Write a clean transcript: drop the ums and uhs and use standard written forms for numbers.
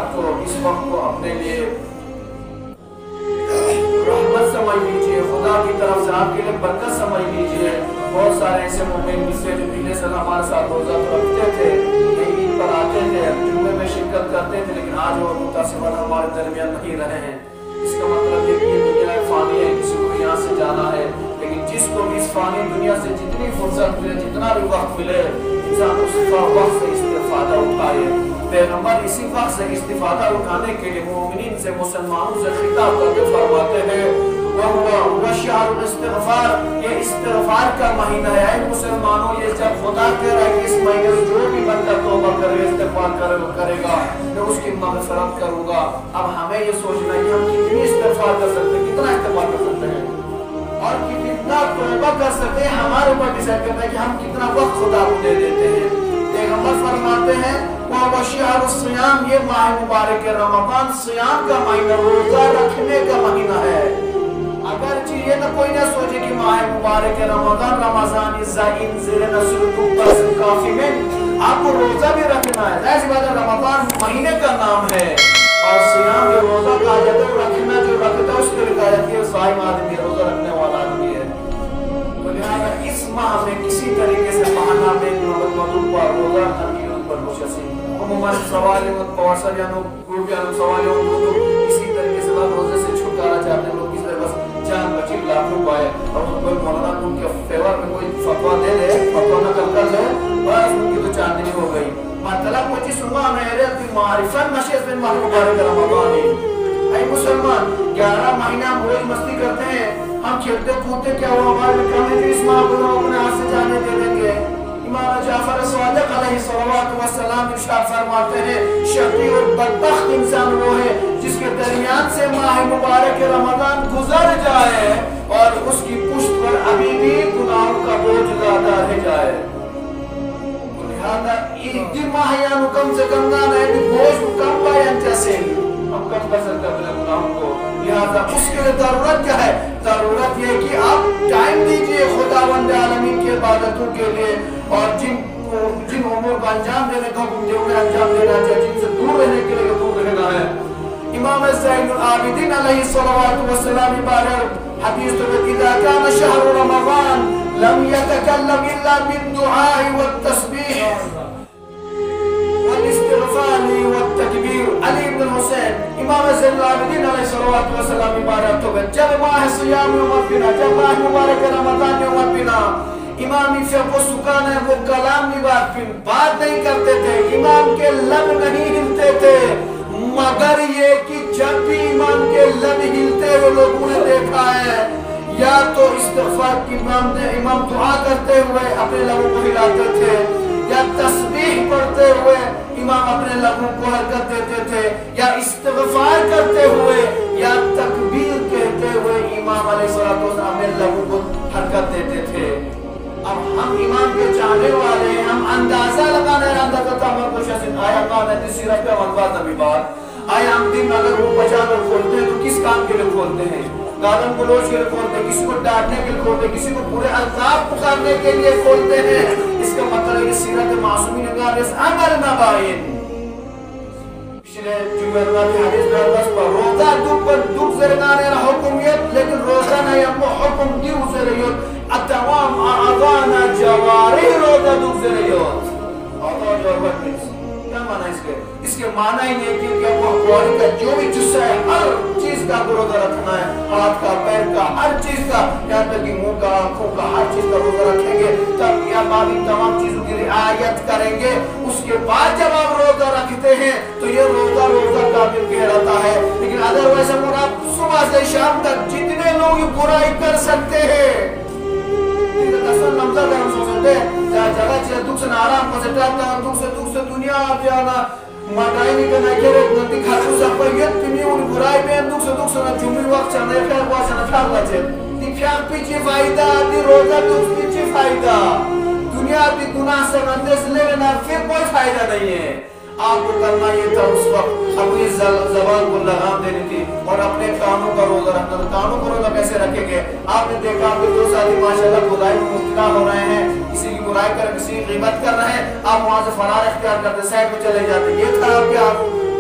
رات کو اس وقت کو اپنے لیے رحمت سمجھ لیجئے، خدا کی طرف سے آپ کے لیے برکت سمجھ لیجئے۔ بہت سارے ایسے مومن جس سے جو پہلے سے ہمارے ساتھ روزہ تو رکھتے تھے، عید پر آتے تھے، جمعے میں شرکت کرتے تھے، لیکن آج وہ متاسفانہ ہمارے درمیان نہیں رہے ہیں۔ اس کا مطلب یہ کہ یہ دنیا فانی ہے، کسی کو یہاں سے جانا ہے، لیکن جس کو بھی اس فانی دنیا سے جتنی فرصت ملے، جتنا بھی وقت ملے، انسان اس وقت سے استفادہ اٹھائے۔ پیغمبر اسی وقت سے استفادہ اٹھانے کے لیے مومنین سے، مسلمانوں سے خطاب کر کے فرماتے ہیں وہ شہر الاستغفار، یہ استغفار کا مہینہ ہے۔ اے مسلمانوں، یہ جب خدا کہہ رہا ہے کہ اس مہینے میں جو بھی بندہ توبہ کرے، استغفار کرے گا، میں اس کی مغفرت کروں گا۔ اب ہمیں یہ سوچنا ہے کہ ہم کتنی استغفار کر سکتے ہیں، کتنا استغفار کر سکتے ہیں اور کتنا توبہ کر سکتے ہیں، ہمارے اوپر ڈیسائیڈ کرتا ہے کہ ہم کتنا وقت خدا کو دے دیتے ہیں۔ پیغمبر فرماتے ہیں وہ شہر الصیام، یہ ماہ مبارک رمضان صیام کا مہینہ، روزہ رکھنے کا مہینہ ہے۔ اگرچہ یہ نہ کوئی نہ سوچے کہ ماہ مبارک رمضان کافی میں آپ کو روزہ بھی رکھنا ہے، ایسی بات ہے، رمضان مہینے کا نام ہے اور صیام جو روزہ کہا جاتا ہے، رکھنا جو رکھتا ہے اس کو کہا جاتا ہے صائم آدمی، روزہ رکھنے والا آدمی ہے۔ تو لہذا اس ماہ میں کسی طریقے سے بہانہ میں مطلوب پر روزہ تنقیدوں پر مشاسی عموماً سوالیوں پواسلیانوں گروپیانوں سوالیوں کو اسی طریقے سے روزے سے چھٹکارا چاہتے ہیں، لوگ اس طرح بس جان بچی لاکھوں پائے اور کوئی مولانا ان کے فیور میں کوئی فتوہ دے دے، فتوہ نقل کر لے، بس ان کی تو چاندنی ہو گئی۔ مطلب کچھ سنوا میرے معرفت نشیز بن ماہ مبارک رمضانی۔ اے مسلمان، 11 مہینہ ہم روز مستی کرتے ہیں، ہم کھیلتے کودتے، کیا وہ ہمارے لکھا ہے کہ اس ماہ کو ہم اپنے ہاتھ سے جانے دے دیں گے؟ امام جعفر صادق علیہ السلام ارشاد فرماتے ہیں شقی اور بدبخت انسان وہ ہے جس کے درمیان سے ماہ مبارک رمضان گزر جائے اور اس کی پشت پر ابھی بھی گناہوں کا بوجھ زیادہ رہ جائے۔ لہذا ایک دن ماہ یا کم سے کم نہ رہے بوجھ کم پائیں جیسے ہم کم کر سکتے اپنے گناہوں کو۔ لہذا اس کے لیے ضرورت کیا ہے؟ ضرورت یہ کہ آپ ٹائم دیجئے خداوند عالمین کی عبادتوں کے لیے اور جن امور کو انجام دینے کا حکم دیا انہیں انجام دینا چاہیے، جن سے دور رہنے کے لیے دور رہنا ہے۔ امام زین العابدین علیہ السلام بارک حدیث تو اذا كان شهر رمضان لم يتكلم الا بالدعاء والتسبيح والاستغفار والتكبير۔ علی بن حسین امام زین العابدین علیہ السلام بارک تو جب ماہ صیام یوم بنا، جب ماہ مبارک رمضان یوم بنا، امام فقہ و سکان ہے وہ کلام بات نہیں کرتے تھے، امام کے لب نہیں ہلتے تھے، مگر یہ کہ جب بھی امام کے لب ہلتے ہوئے لوگوں نے دیکھا ہے یا تو استغفار کی امام دعا کرتے ہوئے اپنے لبوں کو ہلاتے تھے یا تسبیح پڑھتے ہوئے امام اپنے لبوں کو حرکت دیتے تھے یا استغفار کرتے ہوئے یا تکبیر کہتے ہوئے امام علیہ السلام اپنے لبوں کو حرکت دیتے تھے۔ اب ہم امام کے چاہنے والے ہیں، ہم اندازہ لگانا ہے اندازہ تعمل کو شاید آیا کام ہے سیرت پہ منبات نبی بات آیا ہم دن اگر وہ بچا کر کھولتے ہیں تو کس کام کے لئے کھولتے ہیں؟ گالن گلوچ کے لئے کھولتے ہیں، کسی کو ڈانٹنے کے لئے کھولتے ہیں، کسی کو پورے عذاب پکارنے کے لئے کھولتے ہیں۔ اس کا مطلب ہے کہ سیرت معصومی نگار اس عمل نبائن پچھلے جمعہ کی حدیث بردست پر روزہ دکھ زرگانے رہا حکمیت لیکن روزہ نہیں ہم حکم دیو زریت اتوام اعضانا جواری روزہ دکھ زریت اعضا جوارت نیس کیا معنی اس کے معنی ہی نہیں کہ وہ قواری کا جو بھی جسہ ہے ہر چیز کا روزہ رکھنا ہے، ہاتھ کا، پیر کا، ہر چیز کا، یہاں تک کہ منہ کا، آنکھوں کا، ہر چیز کا روزہ رکھیں گے تب یا باقی تمام چیزوں کی رعایت کریں گے۔ اس کے بعد جب آپ روزہ رکھتے ہیں تو یہ روزہ کامل کہلاتا ہے۔ لیکن اگر ویسے آپ صبح سے شام تک جتنے لوگ یہ برائی کر سکتے ہیں اصل نمزہ اگر ہم سوچتے ہیں جگہ چیزیں دکھ سے آرام کو سٹاتا ہے، دکھ سے دنیا آپ جانا مادائی نہیں کرنا کہہ رہے نتی کھاکو سے اپایت پینی ان برائی میں دکھ سے نہ جمعی وقت چاہنے خیر بہت سے نہ پھیل بچے تی پھیل پیچھے فائدہ تی روزہ دکھ پیچھے فائدہ دنیا تی گناہ سے مندس لے لینا پھر کوئی فائدہ نہیں ہے۔ آپ کو کرنا یہ تھا اس وقت اپنی زبان کو لگام دینی تھی اور اپنے کانوں کا روزہ رکھنا تھا۔ کانوں کا روزہ کیسے رکھیں گے؟ آپ نے دیکھا آپ کے دو ساتھی ماشاءاللہ برائی میں مبتلا ہو رہے ہیں، کسی کی برائی کر کسی کی غیبت کر رہے ہیں، آپ وہاں سے فرار اختیار کرتے سائڈ میں چلے جاتے، یہ تھا آپ کے